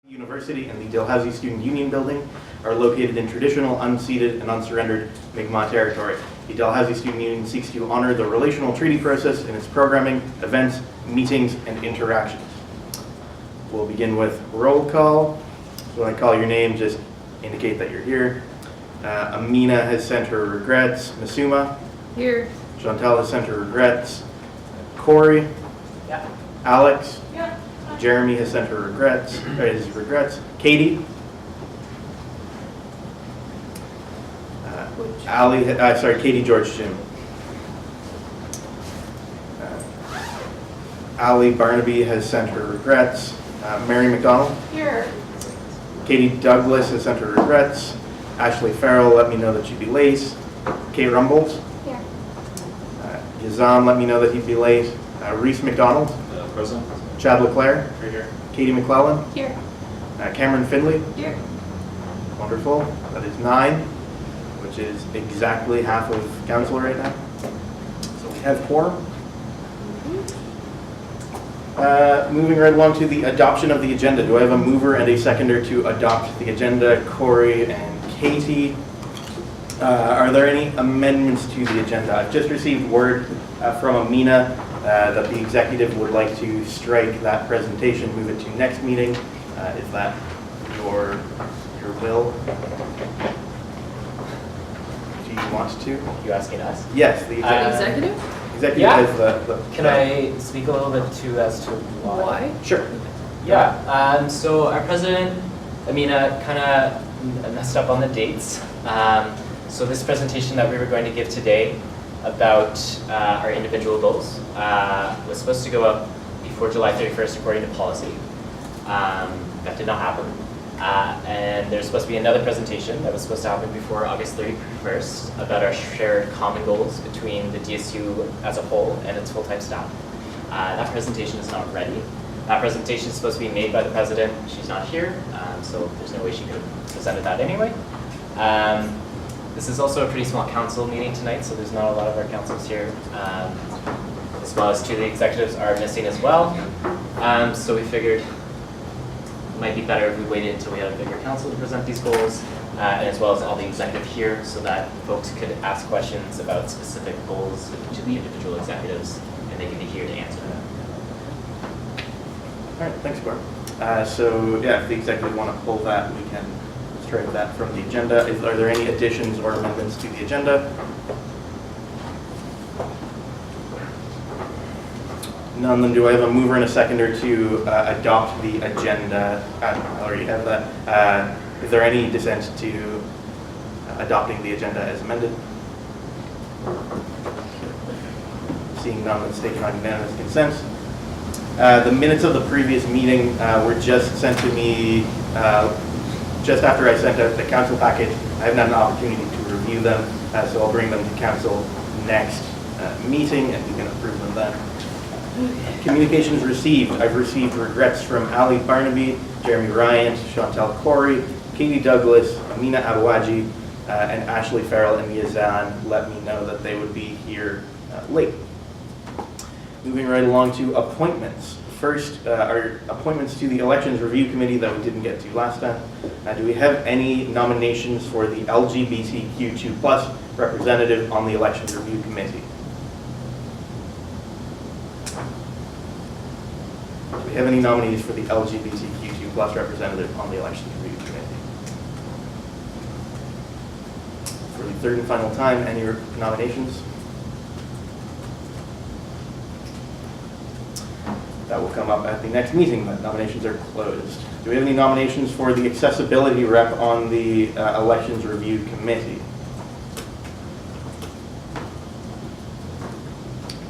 University and the Dalhousie Student Union Building are located in traditional, unceded, and unsurrendered Mi'kmaq territory. The Dalhousie Student Union seeks to honor the relational treaty process in its programming, events, meetings, and interactions. We'll begin with roll call. So when I call your name, just indicate that you're here. Amina has sent her regrets. Masuma? Here. Chantal has sent her regrets. Corey? Yeah. Alex? Yeah. Jeremy has sent her regrets, his regrets. Katie? Katie George Jim. Ali Barnaby has sent her regrets. Mary McDonald? Here. Katie Douglas has sent her regrets. Ashley Farrell let me know that she'd be late. Kate Rumboldt? Here. Yazam let me know that he'd be late. Reese McDonald? Present. Chad LeClaire? Here. Katie McClellan? Here. Cameron Findlay? Here. Wonderful. That is 9, which is exactly half of council right now. So we have quorum. Moving right along to the adoption of the agenda. Do I have a mover and a seconder to adopt the agenda? Corey and Katie. Are there any amendments to the agenda? I've just received word from Amina that the executive would like to strike that presentation, move it to next meeting. Is that your will? Do you want to? You asking us? Yes, the executive. Executive Yeah. has the Can I speak a little bit too as to why? Sure. Yeah. So our president, Amina, kind of messed up on the dates. So this presentation that we were going to give today about our individual goals was supposed to go up before July 31st according to policy. That did not happen. And there's supposed to be another presentation that was supposed to happen before August 31st about our shared common goals between the DSU as a whole and its full-time staff. That presentation is not ready. That presentation is supposed to be made by the president. She's not here, so there's no way she could have presented that anyway. This is also a pretty small council meeting tonight, so there's not a lot of our councils here, as well as 2 of the executives are missing as well. So we figured it might be better if we waited until we had a bigger council to present these goals, and as well as all the executive here, so that folks could ask questions about specific goals to the individual executives, and they could be here to answer them. All right, thanks, Barb. So yeah, if the executive want to pull that, we can strike that from the agenda. Are there any additions or amendments to the agenda? None. Then do I have a mover and a seconder to adopt the agenda? I already have that. Is there any dissent to adopting the agenda as amended? Seeing none, let's take it on unanimous consent. The minutes of the previous meeting were just sent to me just after I sent out the council package. I haven't had an opportunity to review them, so I'll bring them to council next meeting and we can approve them then. Communications received. I've received regrets from Ali Barnaby, Jeremy Ryan, Chantal Corey, Katie Douglas, Amina Abawaji, and Ashley Farrell and Yazan let me know that they would be here late. Moving right along to appointments. First, our appointments to the Elections Review Committee that we didn't get to last time. Do we have any nominations for the LGBTQ2+ representative on the Elections Review Committee? Do we have any nominees for the LGBTQ2+ representative on the Elections Review Committee? For the third and final time, any nominations? That will come up at the next meeting, but nominations are closed. Do we have any nominations for the accessibility rep on the Elections Review Committee?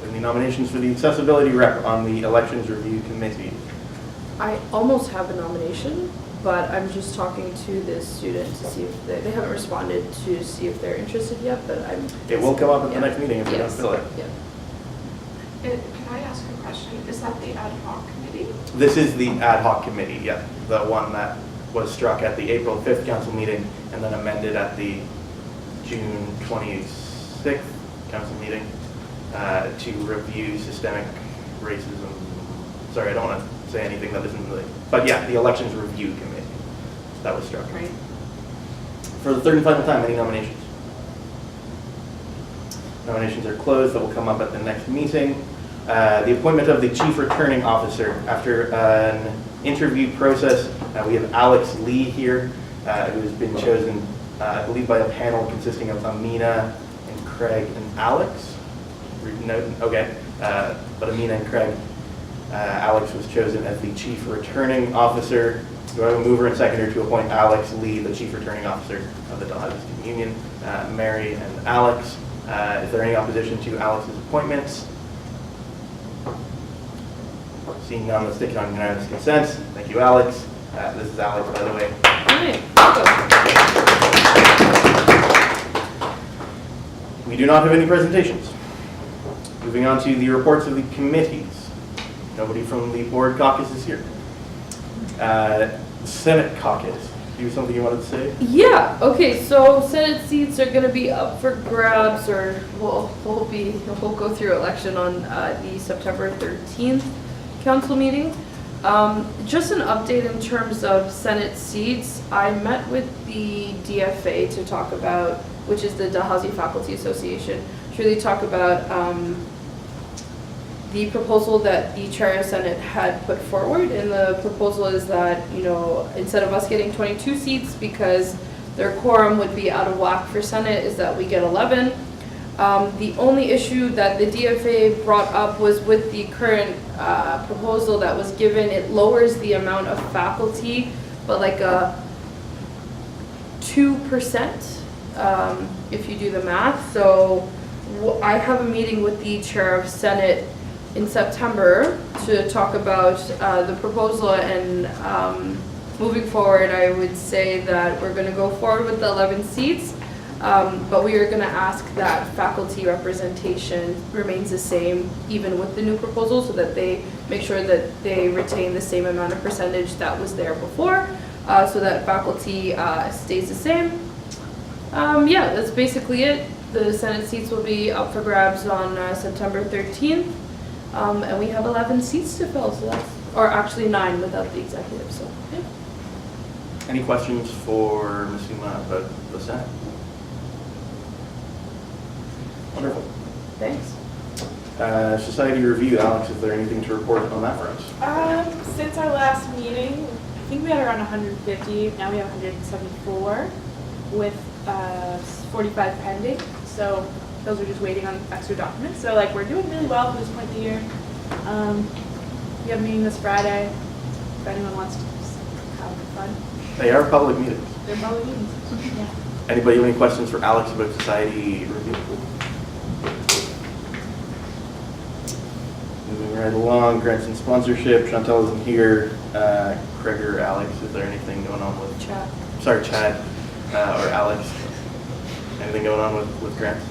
Any nominations for the accessibility rep on the Elections Review Committee? I almost have a nomination, but I'm just talking to this student to see if they haven't responded to see if they're interested yet, but I'm... It will come up at the next meeting if we don't fill it. Yeah. Can I ask a question? Is that the ad hoc committee? This is the ad hoc committee, yeah. The one that was struck at the April 5th council meeting and then amended at the June 26th council meeting to review systemic racism. Sorry, I don't want to say anything that isn't really, but yeah, the Elections Review Committee. That was struck. Right. For the third and final time, any nominations? Nominations are closed. That will come up at the next meeting. The appointment of the Chief Returning Officer. After an interview process, we have Alex Lee here, who has been chosen, I believe, by a panel consisting of Amina and Craig and Alex. No, okay, but Amina and Craig. Alex was chosen as the Chief Returning Officer. Do I have a mover and seconder to appoint Alex Lee, the Chief Returning Officer of the Dalhousie Student Union? Mary and Alex. Is there any opposition to Alex's appointments? Seeing none, let's take it on unanimous consent. Thank you, Alex. This is Alex, by the way. Hi. Welcome. We do not have any presentations. Moving on to the reports of the committees. Nobody from the board caucus is here. Senate caucus. Do you have something you wanted to say? Yeah, okay, so Senate seats are gonna be up for grabs, or we'll go through election on the September 13th council meeting. Just an update in terms of Senate seats. I met with the DFA to talk about, which is the Dalhousie Faculty Association, to really talk about the proposal that the Chair of Senate had put forward. And the proposal is that, instead of us getting 22 seats because their quorum would be out of whack for Senate, is that we get 11. The only issue that the DFA brought up was with the current proposal that was given. It lowers the amount of faculty, but like a 2% if you do the math. So I have a meeting with the Chair of Senate in September to talk about the proposal, and moving forward, I would say that we're going to go forward with the 11 seats, but we are going to ask that faculty representation remains the same even with the new proposal, so that they make sure that they retain the same amount of percentage that was there before, so that faculty stays the same. Yeah, that's basically it. The Senate seats will be up for grabs on September 13th. And we have 11 seats to fill, so that's, or actually 9 without the executive, so, yeah. Any questions for Ms. Uma about the Senate? Wonderful. Thanks. Society review, Alex, is there anything to report on that front? Since our last meeting, I think we had around 150, now we have 174 with 45 pending. So those are just waiting on extra documents. So like we're doing really well for this point of the year. We have a meeting this Friday. If anyone wants to just have fun. They are public meetings. They're public meetings. Yeah. Anybody have any questions for Alex about society review? Moving right along, grants and sponsorship. Chantel isn't here. Craig or Alex, is there anything going on with Chad? Sorry, Chad or Alex. Anything going on with grants?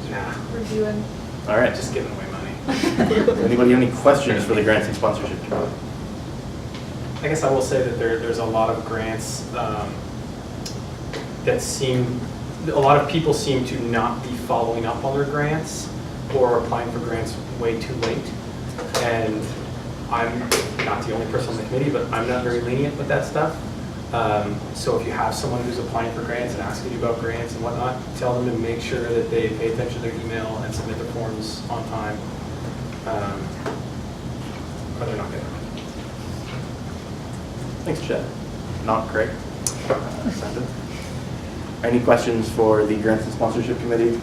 Nah, Reviewing. All right. just giving away money. Anybody have any questions for the grants and sponsorship? I guess I will say that there's a lot of grants that a lot of people seem to not be following up on their grants or applying for grants way too late. And I'm not the only person on the committee, but I'm not very lenient with that stuff. So if you have someone who's applying for grants and asking you about grants and whatnot, tell them to make sure that they pay attention to their email and submit their forms on time. Or they're not getting it. Thanks, Chad. Not Craig. Sandra. Any questions for the grants and sponsorship committee?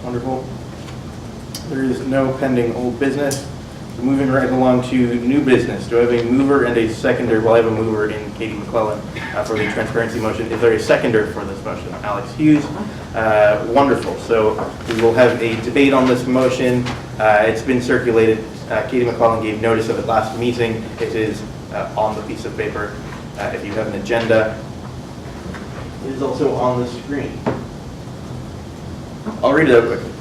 Wonderful. There is no pending old business. So moving right along to new business. Do I have a mover and a seconder? Well, I have a mover in Katie McClellan for the transparency motion. Is there a seconder for this motion? Alex Hughes. Wonderful. So we will have a debate on this motion. It's been circulated. Katie McClellan gave notice of it last meeting. It is on the piece of paper. If you have an agenda, it is also on the screen. I'll read it out quickly.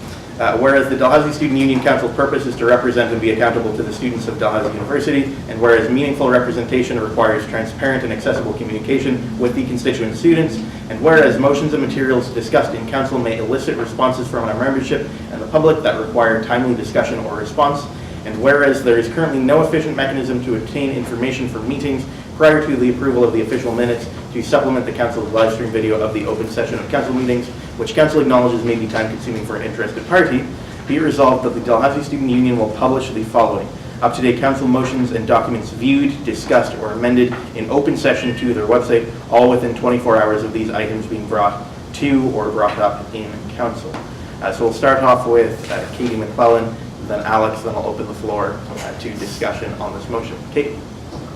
Whereas the Dalhousie Student Union Council's purpose is to represent and be accountable to the students of Dalhousie University, and whereas meaningful representation requires transparent and accessible communication with the constituent students, and whereas motions and materials discussed in council may elicit responses from our membership and the public that require timely discussion or response, and whereas there is currently no efficient mechanism to obtain information from meetings prior to the approval of the official minutes to supplement the council's live stream video of the open session of council meetings, which council acknowledges may be time consuming for an interested party, be it resolved that the Dalhousie Student Union will publish the following: up-to-date council motions and documents viewed, discussed, or amended in open session to their website, all within 24 hours of these items being brought to or brought up in council. So we'll start off with Katie McClellan, then Alex, then I'll open the floor to discussion on this motion. Kate?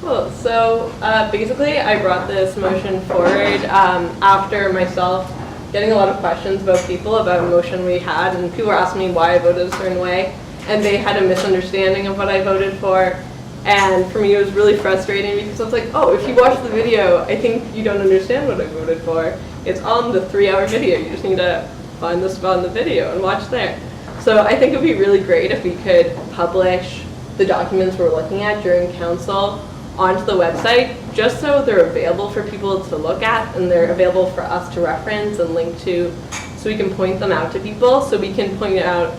Cool. So basically, I brought this motion forward after myself getting a lot of questions about people about a motion we had, and people were asking me why I voted a certain way, and they had a misunderstanding of what I voted for. And for me, it was really frustrating because I was like, oh, if you watch the video, I think you don't understand what I voted for. It's on the 3-hour video. You just need to find the spot in the video and watch there. So I think it would be really great if we could publish the documents we're looking at during council onto the website, just so they're available for people to look at and they're available for us to reference and link to, so we can point them out to people, so we can point out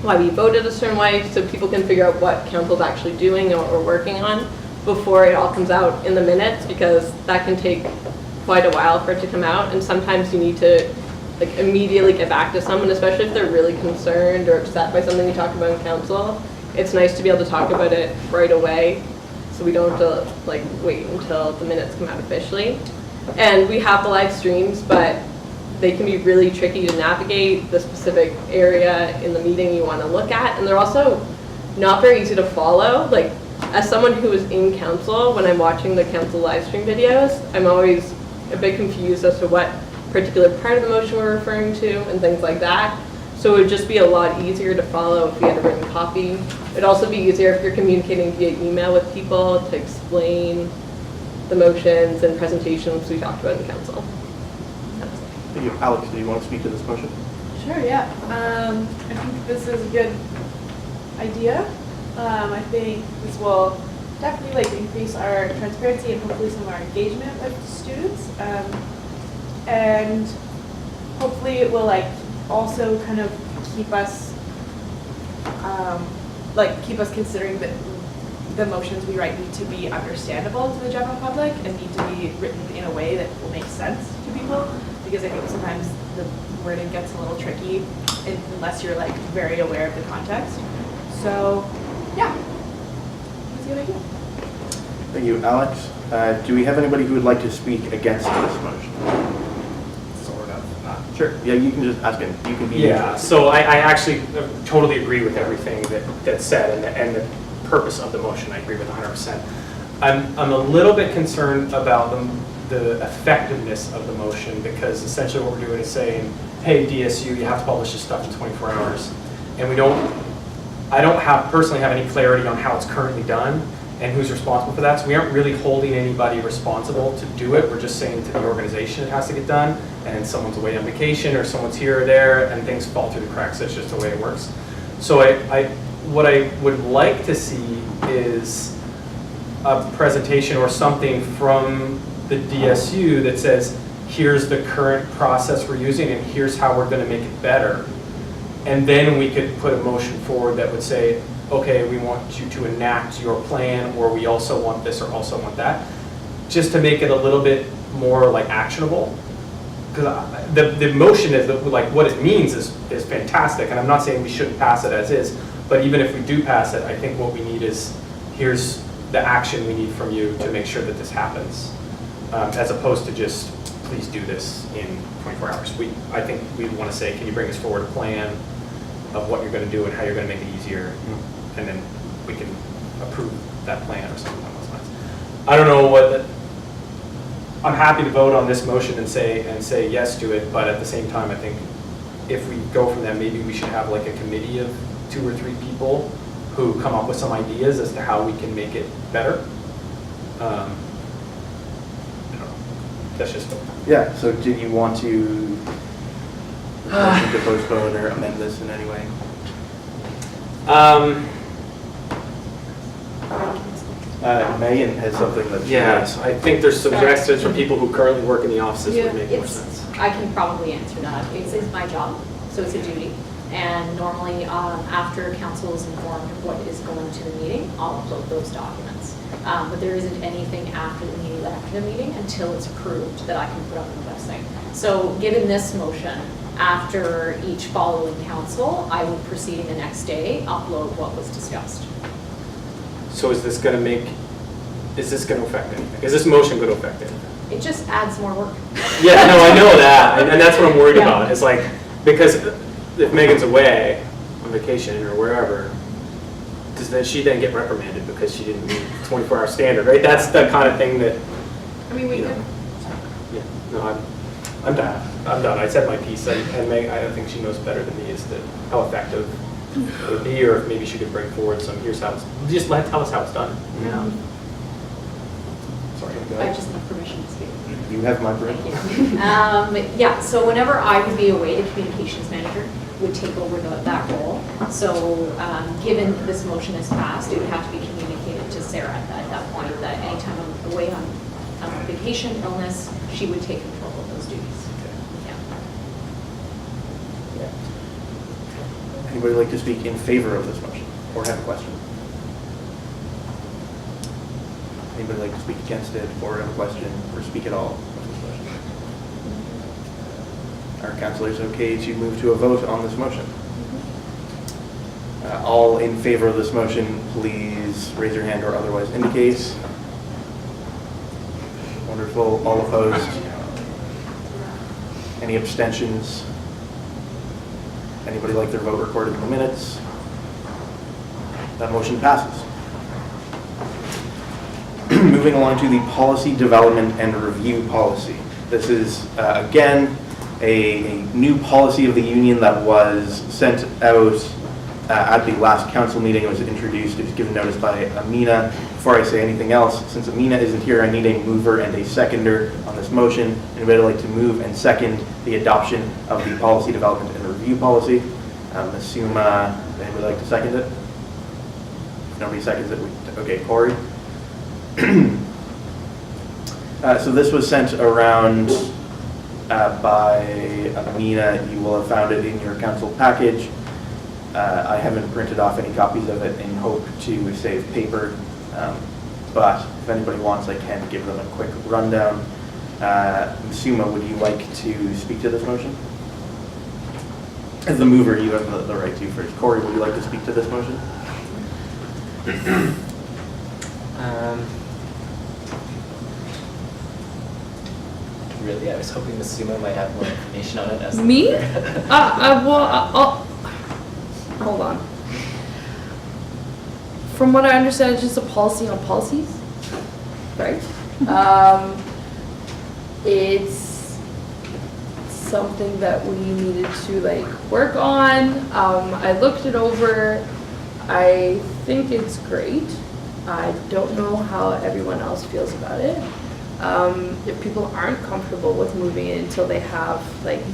why we voted a certain way, so people can figure out what council's actually doing or working on before it all comes out in the minutes, because that can take quite a while for it to come out, and sometimes you need to like immediately get back to someone, especially if they're really concerned or upset by something you talked about in council. It's nice to be able to talk about it right away, so we don't have to like wait until the minutes come out officially. And we have the live streams, but they can be really tricky to navigate the specific area in the meeting you want to look at, and they're also not very easy to follow. Like, as someone who is in council, when I'm watching the council live stream videos, I'm always a bit confused as to what particular part of the motion we're referring to and things like that. So it would just be a lot easier to follow if we had a written copy. It'd also be easier if you're communicating via email with people to explain the motions and presentations we talked about in council. Thank you. Alex, do you want to speak to this motion? Sure, yeah. I think this is a good idea. I think this will definitely like increase our transparency and hopefully some of our engagement with students. And hopefully it will like also kind of keep us considering that the motions we write need to be understandable to the general public and need to be written in a way that will make sense to people, because I think sometimes the wording gets a little tricky unless you're like very aware of the context. So yeah, that's a good idea. Thank you, Alex. Do we have anybody who would like to speak against this motion? Sort of, not. Sure. Yeah, you can just ask him. You can be. Yeah, so I actually totally agree with everything that's said, and the purpose of the motion I agree with 100%. I'm a little bit concerned about the effectiveness of the motion, because essentially what we're doing is saying, hey, DSU, you have to publish this stuff in 24 hours. And I don't personally have any clarity on how it's currently done and who's responsible for that. So we aren't really holding anybody responsible to do it. We're just saying to the organization it has to get done, and someone's away on vacation or someone's here or there and things fall through the cracks. That's just the way it works. So what I would like to see is a presentation or something from the DSU that says, here's the current process we're using and here's how we're going to make it better. And then we could put a motion forward that would say, okay, we want you to enact your plan, or we also want this or also want that, just to make it a little bit more like actionable. Because the motion is like what it means is fantastic, and I'm not saying we shouldn't pass it as is, but even if we do pass it, I think what we need is, here's the action we need from you to make sure that this happens, as opposed to just, please do this in 24 hours. I think we want to say, can you bring us forward a plan of what you're going to do and how you're going to make it easier, and then we can approve that plan or something along those lines. I don't know what. I'm happy to vote on this motion and say yes to it, but at the same time, I think if we go from that, maybe we should have like a committee of 2 or 3 people who come up with some ideas as to how we can make it better. I don't know. That's just. Yeah. So, did you want to motion to postpone or amend this in any way? Megan has something that she Yes, I think there's suggestions from people who currently work in the offices would make more It's, sense. I can probably answer that. It's my job, so it's a duty. And normally, after council is informed of what is going to the meeting, I'll upload those documents. But there isn't anything after the meeting until it's approved that I can put up on the website. So given this motion, after each following council, I would proceed the next day, upload what was discussed. So is this going to affect anything? Is this motion going to affect anything? It just adds more work. Yeah, no, I know that, and that's what I'm worried Yeah. about. It's like, because if Megan's away on vacation or wherever, does she then get reprimanded because she didn't meet the 24-hour standard, right? That's the kind of thing that, I mean, we you could, know. Yeah, no, I'm done. I'm done. I said my piece, and Meg, I think she knows better than me as to how effective it would be, or if maybe she could bring forward some, here's how it's, just tell us how it's done. Yeah. Sorry, go I ahead. just need permission to speak. You have my permission. Yeah, so whenever I would be away, the communications manager would take over that role. So given this motion is passed, it would have to be communicated to Sarah at that point, that anytime I'm away on vacation, illness, she would take control of those duties. Yeah. Anybody like to speak in favor of this motion or have a question? Anybody like to speak against it or have a question or speak at all of this motion? Are councilors okay to move to a vote on this motion? All in favor of this motion, please raise your hand or otherwise indicate. Wonderful. All opposed? Any abstentions? Anybody like their vote recorded in the minutes? That motion passes. Moving along to the policy development and review policy. This is, again, a new policy of the union that was sent out at the last council meeting. It was introduced, it was given notice by Amina. Before I say anything else, since Amina isn't here, I need a mover and a seconder on this motion. Anybody like to move and second the adoption of the policy development and review policy? Assume, anybody like to second it? If nobody seconds it, okay, Corey. So this was sent around by Amina. You will have found it in your council package. I haven't printed off any copies of it in hope to save paper, but if anybody wants, I can give them a quick rundown. Masuma, would you like to speak to this motion? As the mover, you have the right to first. Corey, would you like to speak to this motion? Really? I was hoping the Sumo might have more information on it as the Me? mover. Hold on. From what I understand, it's just a policy on policies, right? It's something that we needed to work on. I looked it over. I think it's great. I don't know how everyone else feels about it. If people aren't comfortable with moving it until they have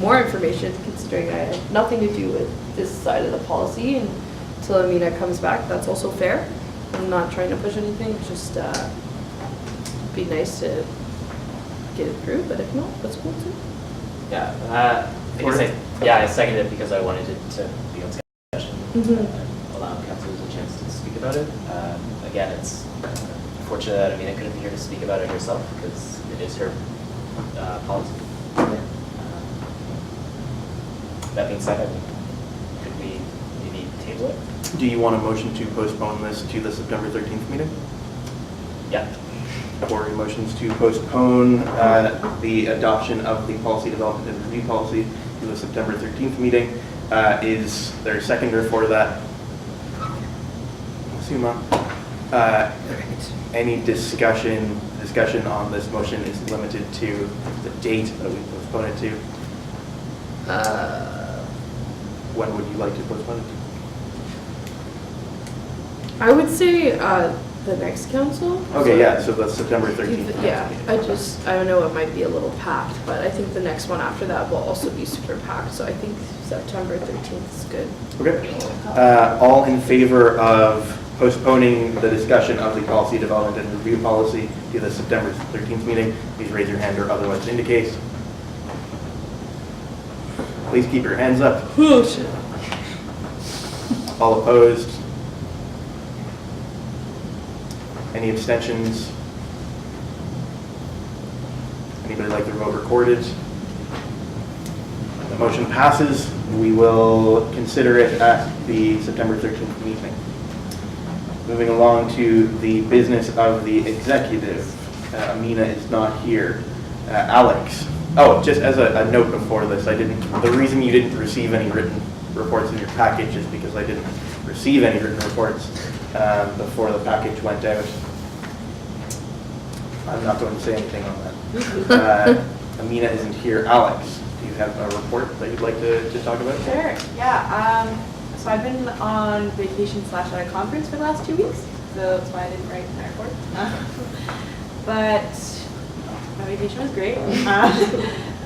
more information, considering I have nothing to do with this side of the policy, and until Amina comes back, that's also fair. I'm not trying to push anything, it's just be nice to get it through, but if not, that's cool too. Yeah, I guess I seconded it because I wanted it to be on discussion, allow councilors a chance to speak about it. Again, it's unfortunate that Amina couldn't be here to speak about it herself because it is her policy. That being said, could we maybe table it? Do you want a motion to postpone this to the September 13th meeting? Yeah. Or motions to postpone the adoption of the policy development and review policy to the September 13th meeting. Is there a seconder for that? Suma. Any discussion on this motion is limited to the date that we postpone it to. When would you like to postpone it to? I would say the next council. Okay, yeah, so that's September 13th. Yeah, I don't know, it might be a little packed, but I think the next one after that will also be super packed, so I think September 13th is good. Okay. All in favor of postponing the discussion of the policy development and review policy to the September 13th meeting, please raise your hand or otherwise indicate. Please keep your hands up. Oh, shit. All opposed? Any abstentions? Anybody like their vote recorded? The motion passes. We will consider it at the September 13th meeting. Moving along to the business of the executive. Amina is not here. Alex. Oh, just as a note before this, the reason you didn't receive any written reports in your package is because I didn't receive any written reports before the package went out. I'm not going to say anything on that. Amina isn't here. Alex, do you have a report that you'd like to talk about? Sure, yeah. So I've been on vacation / at a conference for the last 2 weeks, so that's why I didn't write my report. But my vacation was great.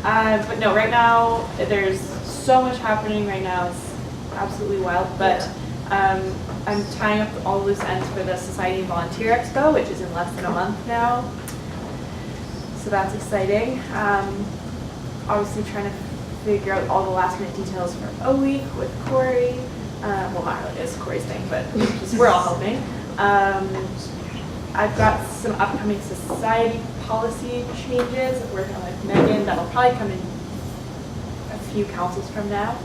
But no, right now, there's so much happening right now. It's absolutely wild. But I'm tying up all the loose ends for the Society Volunteer Expo, which is in less than a month now. So that's exciting. Obviously trying to figure out all the last minute details for O Week with Corey. Well, not really, it's Corey's thing, but just, we're all helping. I've got some upcoming society policy changes, working on with Megan, that'll probably come in a few councils from now.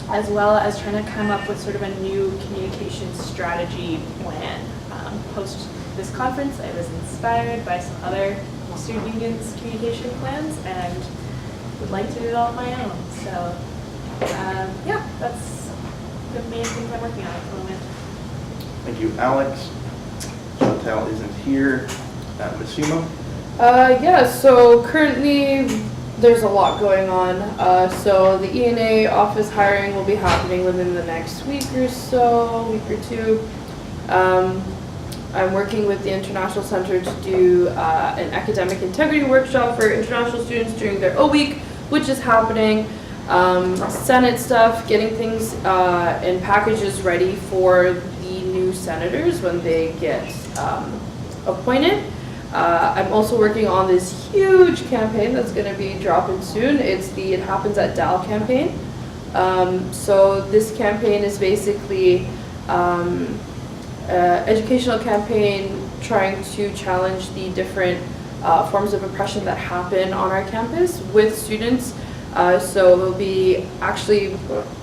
As well as trying to come up with sort of a new communication strategy plan. Post this conference, I was inspired by some other student unions' communication plans and would like to do it all on my own. So yeah, that's the main things I'm working on at the moment. Thank you, Alex. Chantal isn't here. Masimo? Yeah, so currently there's a lot going on. So the ENA office hiring will be happening within the next week or two. I'm working with the International Center to do an academic integrity workshop for international students during their O Week, which is happening. Senate stuff, getting things in packages ready for the new senators when they get appointed. I'm also working on this huge campaign that's going to be dropping soon. It's the It Happens at Dal campaign. So this campaign is basically educational campaign trying to challenge the different forms of oppression that happen on our campus with students. So it'll be actually,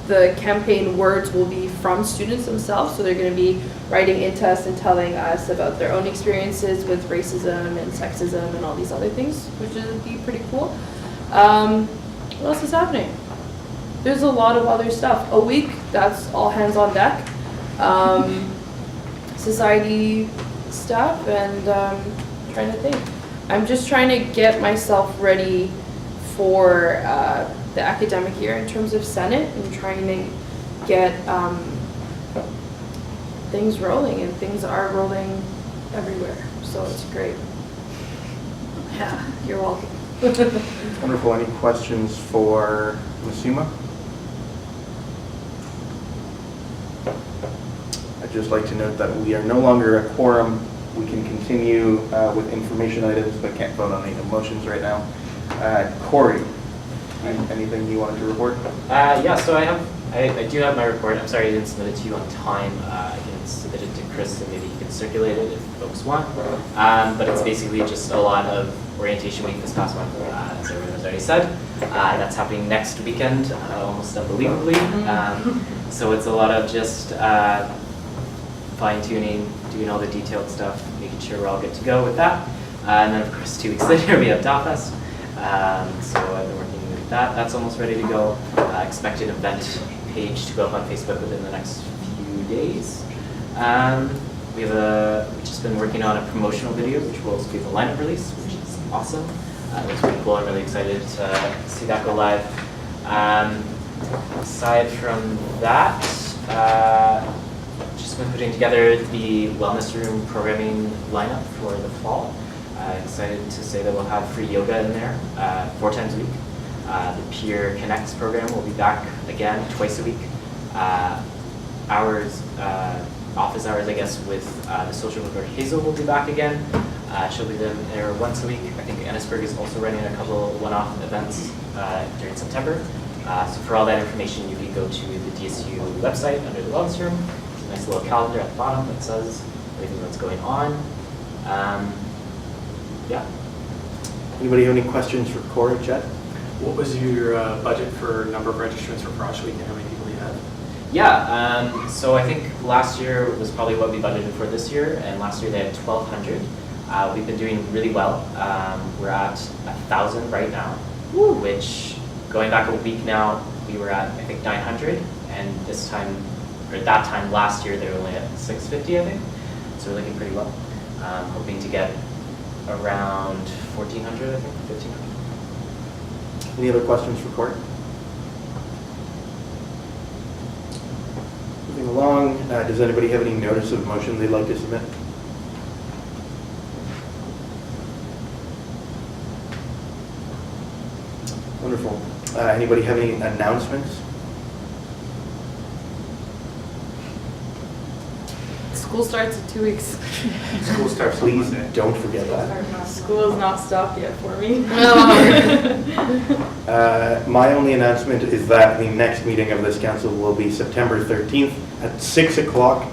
the campaign words will be from students themselves, so they're going to be writing into us and telling us about their own experiences with racism and sexism and all these other things, which would be pretty cool. What else is happening? There's a lot of other stuff. A week, that's all hands on deck. Society stuff, and trying to think. I'm just trying to get myself ready for the academic year in terms of Senate and trying to get things rolling, and things are rolling everywhere, so it's great. Yeah, you're welcome. Wonderful. Any questions for Masima? I'd just like to note that we are no longer a quorum. We can continue with information items, but can't vote on any motions right now. Corey, anything you wanted to report? Yeah, so I do have my report. I'm sorry I didn't submit it to you on time. I can submit it to Chris and maybe he can circulate it if folks want. But it's basically just a lot of orientation week this past month, as everyone has already said. That's happening next weekend, almost unbelievably. So it's a lot of just fine-tuning, doing all the detailed stuff, making sure we're all good to go with that. And then of course 2 weeks later we have DAFest. So I've been working with that. That's almost ready to go. Expect an event page to go up on Facebook within the next few days. We've just been working on a promotional video, which will also be the lineup release, which is awesome. It looks pretty cool. I'm really excited to see that go live. Aside from that, just been putting together the wellness room programming lineup for the fall. Excited to say that we'll have free yoga in there 4 times a week. The Peer Connects program will be back again twice a week. Office hours, I guess, with the social worker Hazel will be back again. She'll be there once a week. I think Annisburg is also running a couple one-off events during September. So for all that information, you can go to the DSU website under the wellness room. There's a nice little calendar at the bottom that says everything that's going on. Yeah. Anybody have any questions for Corey, Chet? What was your budget for number of registrants for Frosh Week and how many people you had? Yeah, so I think last year was probably what we budgeted for this year, and last year they had 1,200. We've been doing really well. We're at 1,000 right now, which going back a week now, we were at I think 900, and this time, or that time last year, they were only at 650, I think. So we're looking pretty well. Hoping to get around 1,400, I think, 1,500. Any other questions for Corey? Moving along, does anybody have any notice of motion they'd like to submit? Wonderful. Anybody have any announcements? School starts in 2 weeks. School starts on Please Monday. don't forget that. School's not stopped yet for me. My only announcement is that the next meeting of this council will be September 13th at 6 o'clock.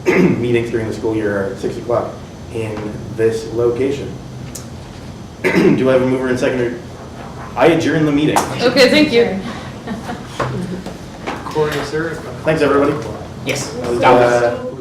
Meetings during the school year are at 6 o'clock in this location. Do I have a mover and seconder? I adjourn the meeting. Okay, thank you. Corey, is there? Thanks, everybody. Yes. That was, that was